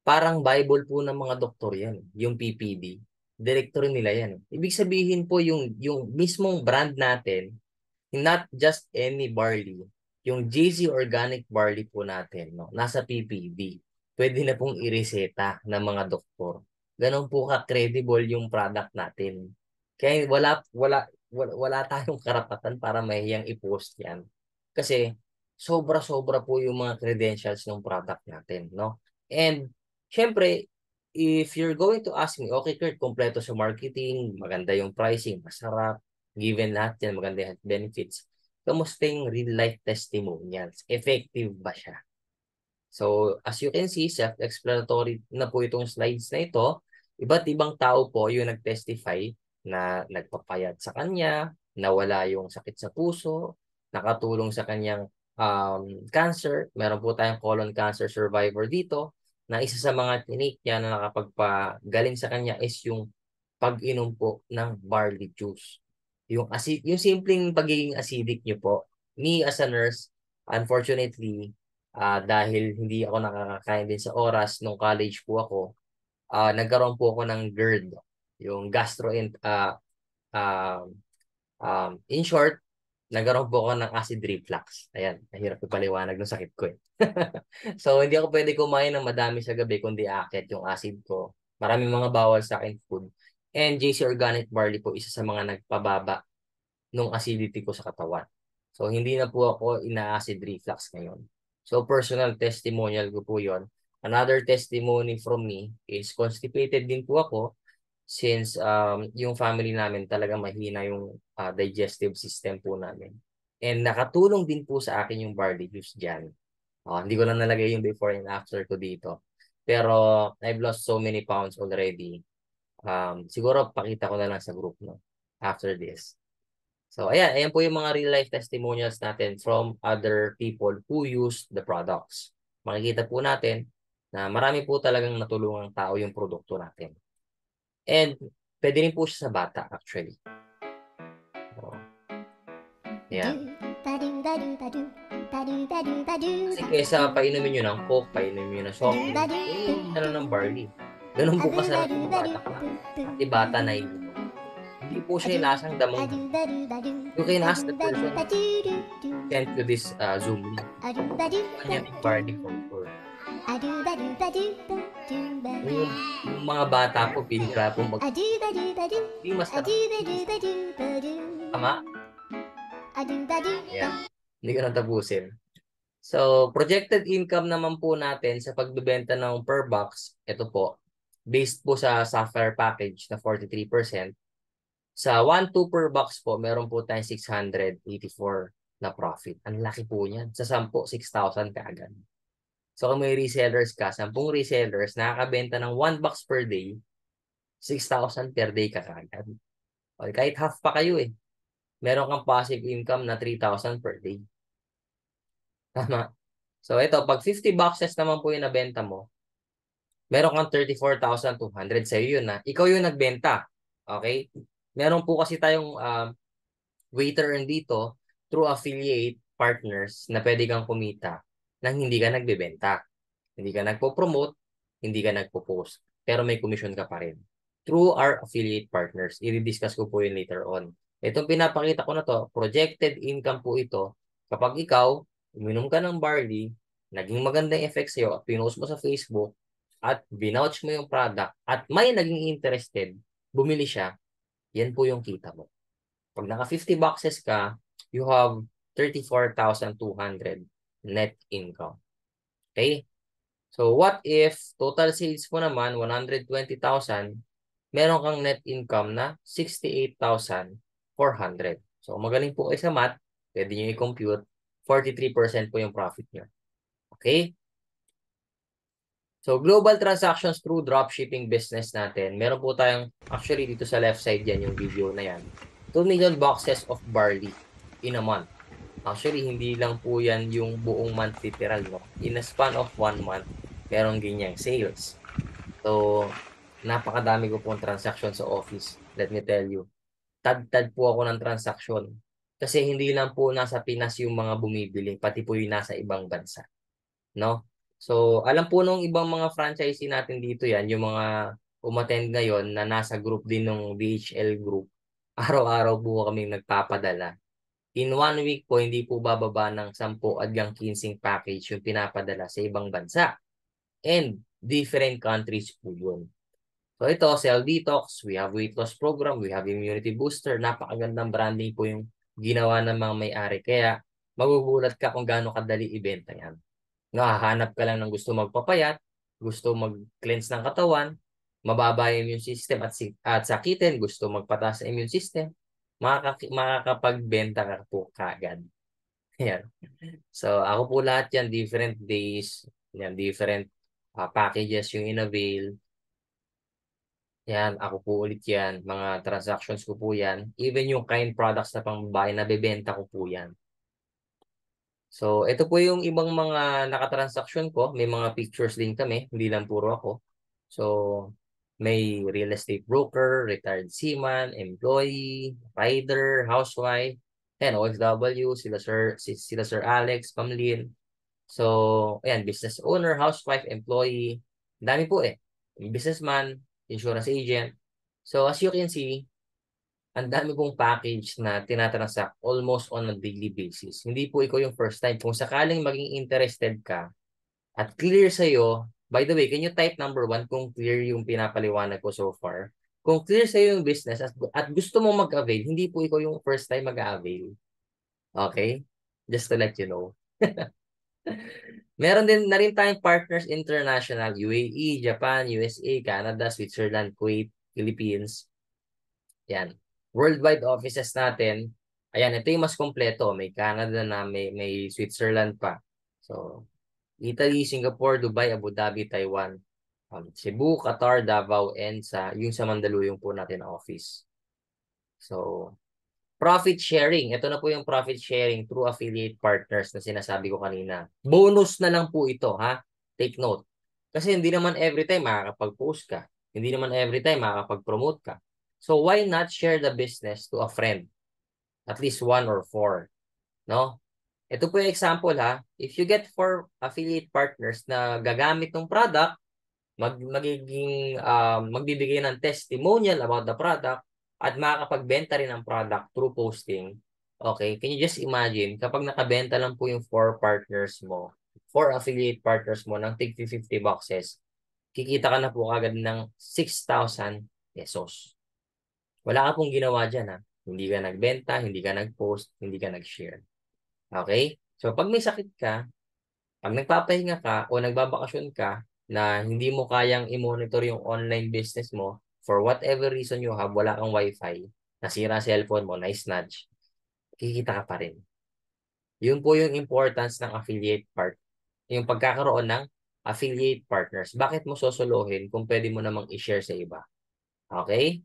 parang Bible po ng mga doktor yan, yung PPD. Directory nila yan. Ibig sabihin po yung mismong brand natin, not just any barley, yung JC Organic Barley po natin, no, nasa PPD. Pwede na pong ireseta ng mga doktor. Ganon po ka-credible yung product natin. Kaya wala tayong karapatan para mahiyang i-post yan. Kasi sobra-sobra po yung mga credentials ng product natin, no? And syempre, if you're going to ask me, okay, Kurt, kompleto sa marketing, maganda yung pricing, masarap, given lahat yan, maganda yung benefits. Kamusta yung real-life testimonials? Effective ba siya? So, as you can see, self-explanatory na po itong slides na ito. Iba't ibang tao po yung nag-testify na nagpapayat sa kanya, nawala yung sakit sa puso, nakatulong sa kanyang cancer. Meron po tayong colon cancer survivor dito na isa sa mga tinik niya na nakapagpagaling sa kanya is yung pag-inom po ng barley juice. Yung simpleng pagiging acidic nyo po. Me as a nurse, unfortunately, dahil hindi ako nakakakain din sa oras nung college po ako, nagkaroon po ako ng GERD, yung in short, nagkaroon po ako ng acid reflux. Ayan, nahirap ipaliwanag ng sakit ko eh. So, hindi ako pwede kumain ng madami sa gabi kundi akit yung acid ko. Maraming mga bawal sa akin food. And JC Organic Barley po, isa sa mga nagpababa ng acidity ko sa katawan. So, hindi na po ako ina-acid reflux ngayon. So, personal testimonial ko po yon. Another testimony from me is constipated din po ako. since yung family namin talaga mahina yung digestive system po namin. And nakatulong din po sa akin yung barley juice dyan. Hindi ko na nalagay yung before and after ko dito. Pero I've lost so many pounds already. Siguro pakita ko na lang sa group, no, after this. So ayan po yung mga real life testimonials natin from other people who use the products. Makikita po natin na marami po talagang natulungang tao yung produkto natin. And pwede rin po siya sa bata actually. Ayan. Kasi kesa painumin nyo ng Coke, painumin nyo ng soft drink, painumin nyo ng barley. Ganun po kasarap yung bata pa. Pati bata na iinom. Hindi po siya yung lasang damang. You can ask the person sent to this Zoom link. Kanya yung barley for sure. Yung mga bata po, pinira po hindi masarap. Tama? Yeah. Hindi ko natapusin. So, projected income naman po natin sa pagbebenta ng per box, ito po, based po sa Sapphire package na 43%. Sa 1-2 per box po, meron po tayong 684 na profit. Ang laki po niyan. Sa 10, 6,000 kaagad. So, kung may resellers ka, 10 resellers, nakakabenta ng 1 box per day, 6,000 per day ka kaagad. O, kahit half pa kayo eh. Meron kang passive income na 3,000 per day. Tama. So, ito, pag 50 boxes naman po yung nabenta mo, meron kang 34,200 sa'yo yun na. Ikaw yung nagbenta. Okay? Meron po kasi tayong waiter dito through affiliate partners na pwede kang kumita nang hindi ka nagbebenta. Hindi ka nagpo-promote, hindi ka nagpo-post. Pero may commission ka pa rin. Through our affiliate partners. I-discuss ko po yun later on. Itong pinapakita ko na to, projected income po ito. Kapag ikaw, uminom ka ng barley, naging magandang effect sa'yo at pinost mo sa Facebook at binouch mo yung product at may naging interested, bumili siya, yan po yung kita mo. Pag naka 50 boxes ka, you have 34,200 net income. Okay? So, what if total sales mo naman, 120,000, meron kang net income na 68,400. So, magaling po kayo sa math, pwede nyo i-compute, 43% po yung profit nyo. Okay? So, global transactions through dropshipping business natin. Meron po tayong, actually dito sa left side yan, yung video na yan. 2 million boxes of barley in a month. Actually, hindi lang po yan yung buong month literal, no? In a span of 1 month, meron ganyang sales. So, napakadami ko pong transaction sa office. Let me tell you. Tad-tad po ako ng transaction. Kasi hindi lang po nasa Pinas yung mga bumibili, pati po yung nasa ibang bansa. No? So, alam po nung ibang mga franchisee natin dito yan, yung mga umattend ngayon na nasa group din ng DHL group, araw-araw po kami nagpapadala. In 1 week po, hindi po bababa ng 10 hanggang 15 package yung pinapadala sa ibang bansa. And different countries po yun. So ito, Cell Detox, we have weight loss program, we have immunity booster, napakagandang branding po yung ginawa ng mga may-ari. Kaya magugulat ka kung gaano kadali ibenta yan. Nakahanap ka lang ng gusto magpapayat, gusto mag-cleanse ng katawan, mababa yung immune system at sakitin, gusto magpataas sa immune system, makakapagbenta ka po kagad. Yan. So, ako po lahat yan, different days, yan, different packages yung in-avail. Yan, ako po ulit yan. Mga transactions ko po yan. Even yung kind products na pangbabae, nabebenta ko po yan. So, ito po yung ibang mga nakatransaksyon ko. May mga pictures din kami. Hindi lang puro ako. So, may real estate broker, retired seaman, employee, rider, housewife, and OFW, sila Sir Alex, Pamlin. So, ayan, business owner, housewife, employee. Dami po eh. Businessman, insurance agent. So, as you can see, ang dami pong package na tinatransact almost on a daily basis. Hindi po ikaw yung first time. Kung sakaling maging interested ka at clear sa'yo, by the way, can you type number 1 kung clear yung pinapaliwanag ko so far? Kung clear sa'yo yung business at gusto mo mag-avail, hindi po ikaw yung first time mag-avail. Okay? Just to let you know. Meron din na rin tayong partners international, UAE, Japan, USA, Canada, Switzerland, Kuwait, Philippines. Yan. Worldwide offices natin. Ayan, ito yung mas kompleto. May Canada na, may Switzerland pa. So, Italy, Singapore, Dubai, Abu Dhabi, Taiwan, Cebu, Qatar, Davao, and yung sa Mandaluyong po natin na office. So, profit sharing. Ito na po yung profit sharing through affiliate partners na sinasabi ko kanina. Bonus na lang po ito, ha? Take note. Kasi hindi naman every time makakapag-post ka. Hindi naman every time makakapag-promote ka. So, why not share the business to a friend? At least 1 or 4. No? Ito po yung example, ha? If you get 4 affiliate partners na gagamit ng product, magbibigay ng testimonial about the product at makakapagbenta rin ng product through posting. Okay, can you just imagine kapag nakabenta lang po yung 4 partners mo, 4 affiliate partners mo ng tig 50 boxes, kikita ka na po agad ng 6,000 pesos. Wala ka pong ginawa dyan, ha? Hindi ka nagbenta, hindi ka nag-post, hindi ka nag-share. Okay? So, pag may sakit ka, pag nagpapahinga ka o nagbabakasyon ka na hindi mo kayang i-monitor yung online business mo, for whatever reason you have, wala kang wifi, nasira cellphone mo, na-snatch, kikita ka pa rin. Yun po yung importance ng affiliate part. Yung pagkakaroon ng affiliate partners. Bakit mo sosolohin kung pwede mo namang i-share sa iba? Okay?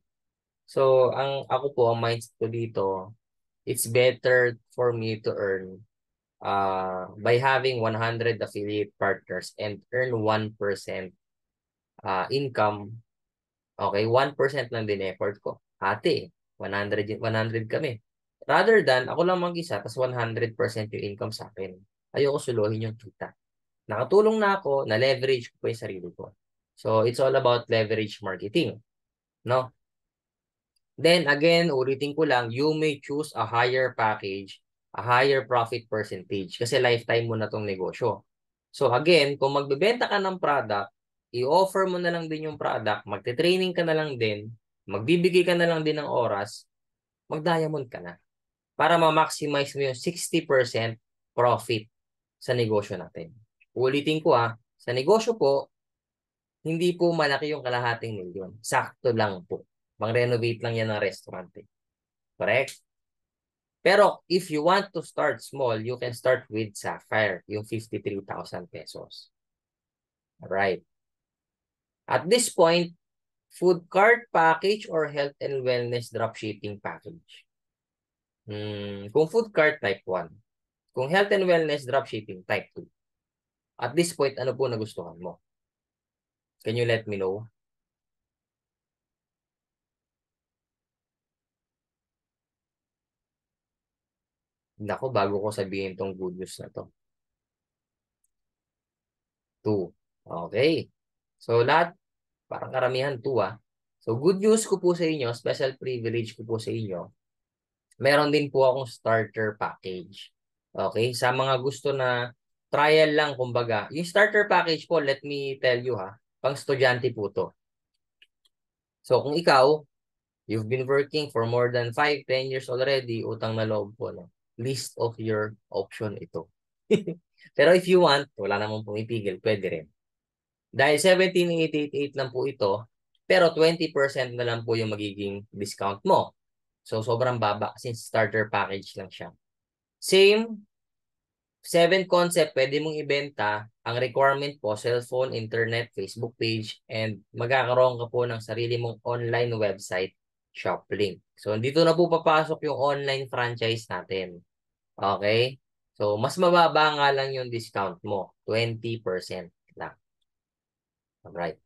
So, ako po, ang mindset ko dito, it's better for me to earn by having 100 affiliate partners and earn 1% income. Okay, 1% lang din effort ko. Ate, 100 kami. Rather than ako lang mag-isa, tas 100% yung income sa akin. Ayoko suluhin yung kita. Nakatulong na ako, na-leverage ko pa yung sarili ko. So, it's all about leverage marketing. No? Then again, ulitin ko lang, you may choose a higher package, a higher profit percentage kasi lifetime mo na tong negosyo. So again, kung magbebenta ka ng product, i-offer mo na lang din yung product, magte-training ka na lang din, magbibigay ka na lang din ng oras, mag-diamond ka na para ma-maximize mo yung 60% profit sa negosyo natin. Ulitin ko sa negosyo po, hindi po malaki yung kalahating milyon. Sakto lang po. Mang-renovate lang yan ng restaurant. Correct? Pero if you want to start small, you can start with Sapphire, yung 53,000 pesos. Alright. At this point, food cart package or health and wellness dropshipping package? Kung food cart, type 1. Kung health and wellness dropshipping, type 2. At this point, ano po nagustuhan mo? Can you let me know? Nako, bago ko sabihin tong good news na to. 2. Okay. So, lahat, parang karamihan 2 So, good news ko po sa inyo, special privilege ko po sa inyo, meron din po akong starter package. Okay? Sa mga gusto na trial lang, kumbaga. Yung starter package po, let me tell you pang estudyante po to. So, kung ikaw, you've been working for more than 5-10 years already, utang na loob po, no? List of your option ito. Pero if you want, wala namang pumipigil, pwede rin. Dahil 17,888 lang po ito, pero 20% na lang po yung magiging discount mo. So, sobrang baba since starter package lang siya. Same, 7 concept, pwede mong ibenta. Ang requirement po, cellphone, internet, Facebook page, and magkakaroon ka po ng sarili mong online website, Shoplink. So, dito na po papasok yung online franchise natin. Okay? So, mas mababa nga lang yung discount mo. 20% lang. Alright.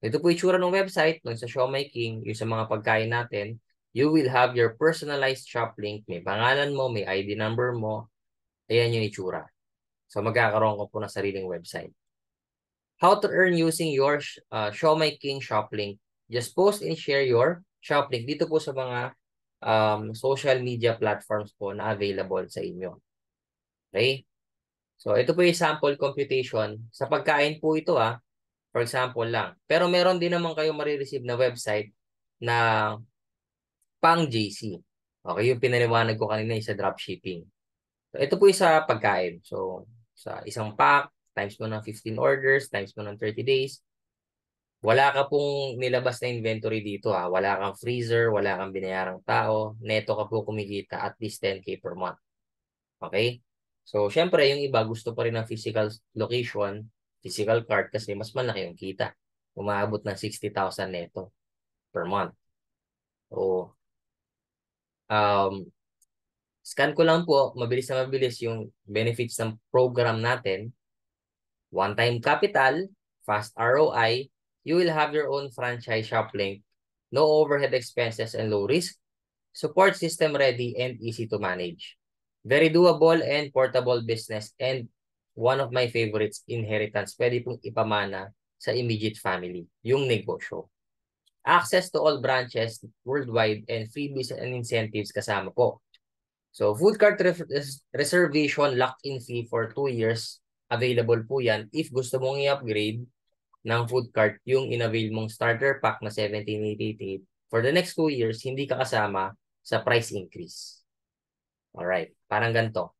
Ito po itsura ng website, nun sa Siomai King, yung sa mga pagkain natin, you will have your personalized shop link. May pangalan mo, may ID number mo. Ayan yung itsura. So, magkakaroon ko po ng sariling website. How to earn using your Siomai King shop link. Just post and share your shop link dito po sa mga social media platforms po na available sa inyo. Okay? So, ito po yung sample computation. Sa pagkain po ito for example lang. Pero meron din naman kayo marireceive na website na pang JC. Okay, yung pinaliwanag ko kanina sa dropshipping. So, ito po yung sa pagkain. So, sa isang pack, times mo ng 15 orders, times mo ng 30 days. Wala ka pong nilabas na inventory dito ha. Wala kang freezer, wala kang binayarang tao. Neto ka po kumikita at least 10K per month. Okay? So, syempre, yung iba gusto pa rin ng physical location, physical card kasi mas malaki yung kita. Umaabot ng 60,000 neto per month. So, scan ko lang po, mabilis na mabilis yung benefits ng program natin. One-time capital, fast ROI, you will have your own franchise shop link, no overhead expenses and low risk, support system ready and easy to manage. Very doable and portable business and one of my favorites, inheritance. Pwede pong ipamana sa immediate family, yung negosyo. Access to all branches worldwide and freebies and incentives kasama po. So, food cart reservation lock-in fee for 2 years. Available po yan if gusto mong i-upgrade ng food cart yung in-avail mong starter pack na 17,888. For the next 2 years, hindi ka kasama sa price increase. Alright, parang ganito.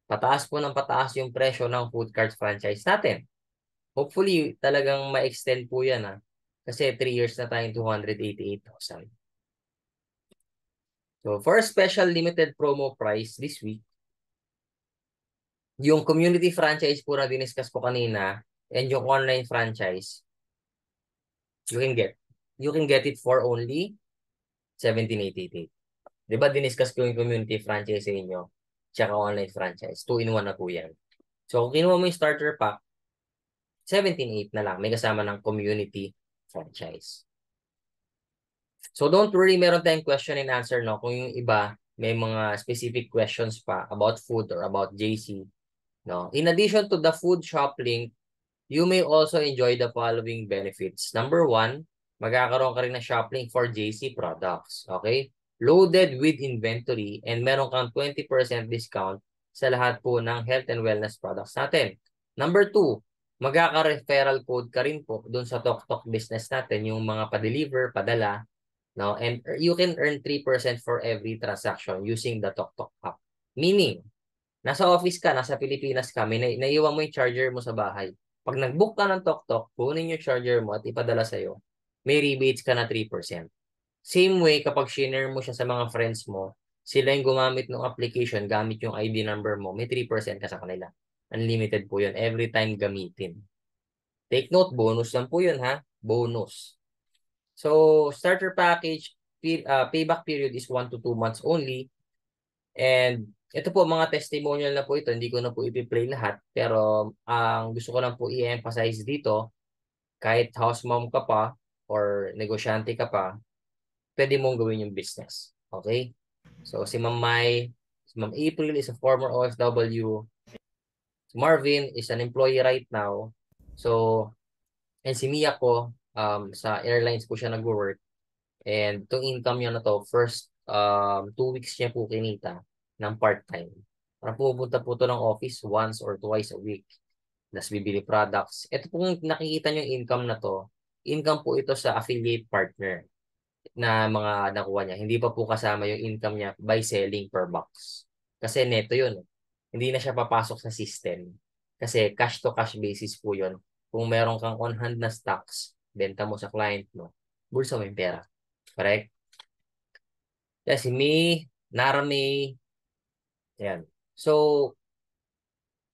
Pataas po ng pataas yung presyo ng food cart franchise natin. Hopefully, talagang ma-extend po yan ha. Kasi 3 years na tayong 288,000. So, for a special limited promo price this week, yung community franchise po na diniscuss ko kanina and yung online franchise, you can get it for only 17,888. Diba diniscuss ko yung community franchise sa inyo tsaka online franchise. 2-in-1 na po yan. So, kung kinuha mo yung starter pack, 17,800 na lang. May kasama ng community franchise. So, don't worry, meron tayong question and answer, no? Kung yung iba, may mga specific questions pa about food or about JC, no? In addition to the food shop link, you may also enjoy the following benefits. Number 1, magkakaroon ka rin ng shop link for JC products. Okay? Loaded with inventory and meron kang 20% discount sa lahat po ng health and wellness products natin. Number 2, magkaka-referral code ka rin po dun sa TokTok business natin, yung mga pa-deliver, padala, no? And you can earn 3% for every transaction using the TokTok app. Meaning, nasa office ka, nasa Pilipinas ka, may naiwan mo yung charger mo sa bahay. Pag nag-book ka ng TokTok, kunin yung charger mo at ipadala sa'yo, may rebates ka na 3%. Same way, kapag share mo siya sa mga friends mo, sila yung gumamit ng application, gamit yung ID number mo, may 3% ka sa kanila. Unlimited po yun. Every time gamitin. Take note, bonus lang po yun ha. Bonus. So, starter package, payback period is 1 to 2 months only. And ito po, mga testimonial na po ito. Hindi ko na po i-play lahat. Pero ang gusto ko lang po i-emphasize dito, kahit house mom ka pa or negosyante ka pa, pwede mong gawin yung business. Okay? So, si Ma'am Mai, si Ma'am April is a former OFW. Si Marvin is an employee right now. So, and si Mia ko, sa airlines po siya nag-work. And itong income niya na to, first 2 weeks niya po kinita ng part-time. Parang pupunta po to ng office once or twice a week. Tapos bibili products. Ito pong nakikita niyo yung income na to, income po ito sa affiliate partner na mga nakuha niya. Hindi pa po kasama yung income niya by selling per box. Kasi neto yun. Hindi na siya papasok sa system. Kasi cash to cash basis po yun. Kung meron kang on hand na stocks, benta mo sa client mo, bulsa mo yung pera. Correct? Yes, si May, Narame. Yan. So,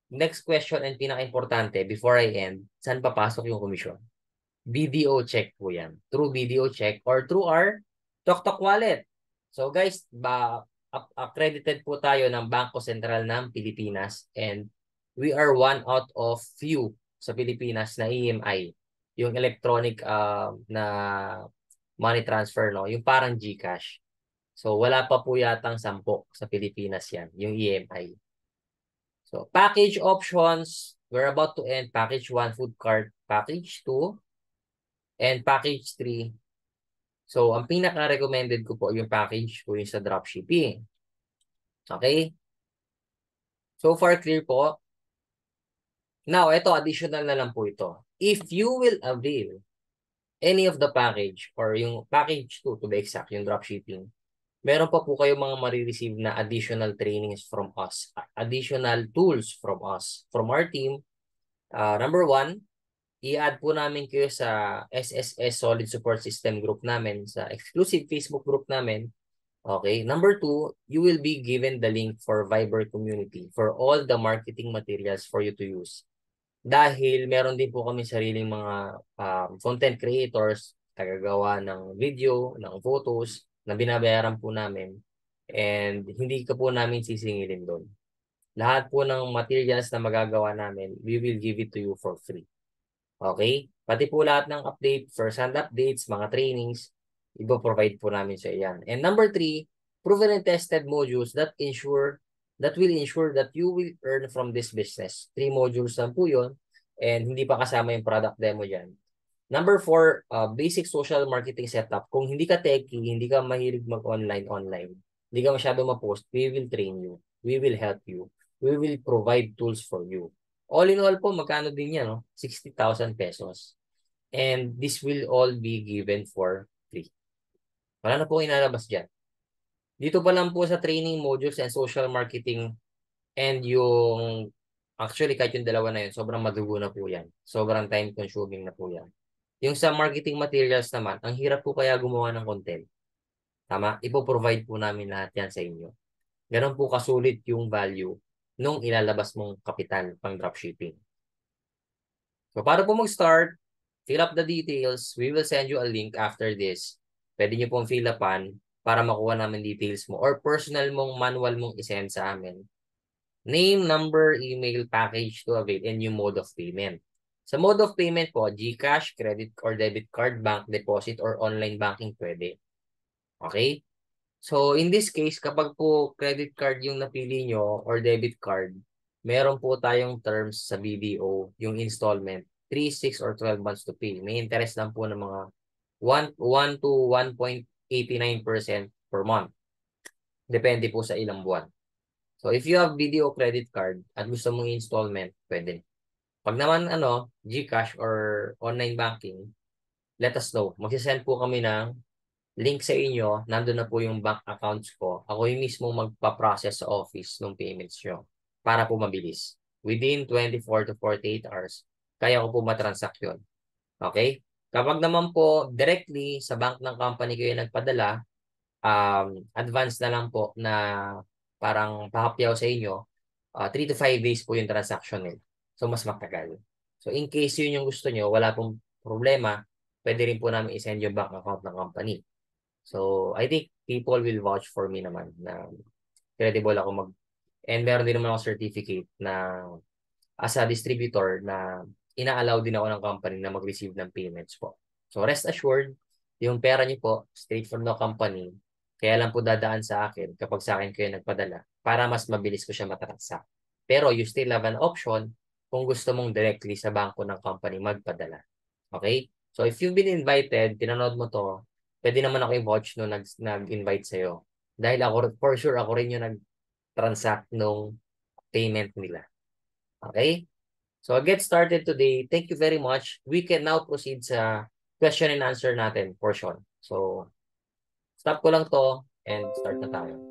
next question and pinaka-importante before I end, saan papasok yung komisyon? BDO check po yan. Through BDO check or through our TokTok wallet. So guys, accredited po tayo ng Bangko Sentral ng Pilipinas and we are one out of few sa Pilipinas na EMI. Yung electronic na money transfer, no? Yung parang GCash. So wala pa po yatang 10 sa Pilipinas yan, yung EMI. So package options, we're about to end package 1 food cart, package 2, and package 3. So, ang pinaka-recommended ko po yung package po yung sa dropshipping. Okay? So far, clear po. Now, ito, additional na lang po ito. If you will avail any of the package or yung package 2 to be exact, yung dropshipping, meron pa po kayo mga marireceive na additional trainings from us, additional tools from us, from our team. Number 1, i-add po namin kayo sa SSS Solid Support System group namin, sa exclusive Facebook group namin. Okay. Number 2, you will be given the link for Viber community for all the marketing materials for you to use. Dahil meron din po kami sariling mga content creators, tagagawa ng video, ng photos, na binabayaran po namin. And hindi ka po namin sisingilin doon. Lahat po ng materials na magagawa namin, we will give it to you for free. Okay? Pati po lahat ng update, first-hand updates, mga trainings, ipo-provide po namin sa iyan. And number 3, proven and tested modules that will ensure that you will earn from this business. 3 modules lang po yun, and hindi pa kasama yung product demo dyan. Number 4, basic social marketing setup. Kung hindi ka techie, hindi ka mahilig mag-online, hindi ka masyado ma-post, we will train you. We will help you. We will provide tools for you. All in all po, magkano din yan, no? 60,000 pesos. And this will all be given for free. Wala na po inalabas dyan. Dito pa lang po sa training modules and social marketing and yung, actually kahit yung dalawa na yun, sobrang madugo na po yan. Sobrang time consuming na po yan. Yung sa marketing materials naman, ang hirap po kaya gumawa ng content. Tama? Ipo-provide po namin lahat yan sa inyo. Ganon po kasulit yung value nung ilalabas mong kapital pang dropshipping. So, para po mag-start, fill up the details. We will send you a link after this. Pwede nyo pong fill upan para makuha namin details mo or personal mong manual mong isend sa amin. Name, number, email, package to avail, and yung mode of payment. Sa mode of payment po, GCash, credit or debit card, bank deposit, or online banking pwede. Okay? So, in this case, kapag po credit card yung napili nyo or debit card, meron po tayong terms sa BDO, yung installment, 3, 6, or 12 months to pay. May interest lang po ng mga 1 to 1.89% per month. Depende po sa ilang buwan. So, if you have BDO credit card at gusto mong installment, pwede. Pag naman, GCash or online banking, let us know. Magsisend po kami ng link sa inyo, nandun na po yung bank accounts ko. Ako yung mismo magpa-process sa office ng payments nyo para po mabilis. Within 24 to 48 hours, kaya ko po matransact yun. Okay? Kapag naman po directly sa bank ng company kayo nagpadala, advance na lang po na parang pahapyaw sa inyo, 3 to 5 days po yung transaction nila. So, mas matagal. So, in case yun yung gusto nyo, wala pong problema, pwede rin po namin isend yung bank account ng company. So, I think people will vouch for me naman na credible ako and meron din naman ako certificate na as a distributor na ina-allow din ako ng company na mag-receive ng payments po. So, rest assured, yung pera niyo po, straight from the company, kaya lang po dadaan sa akin kapag sa akin kayo nagpadala para mas mabilis ko siya matransact. Pero you still have an option kung gusto mong directly sa bangko ng company magpadala. Okay? So, if you've been invited, pinanood mo to, pwede naman ako i-watch nung nag-invite sa'yo. Dahil ako, for sure, ako rin yung nag-transact nung payment nila. Okay? So, get started today. Thank you very much. We can now proceed sa question and answer natin portion. So, stop ko lang to and start na tayo.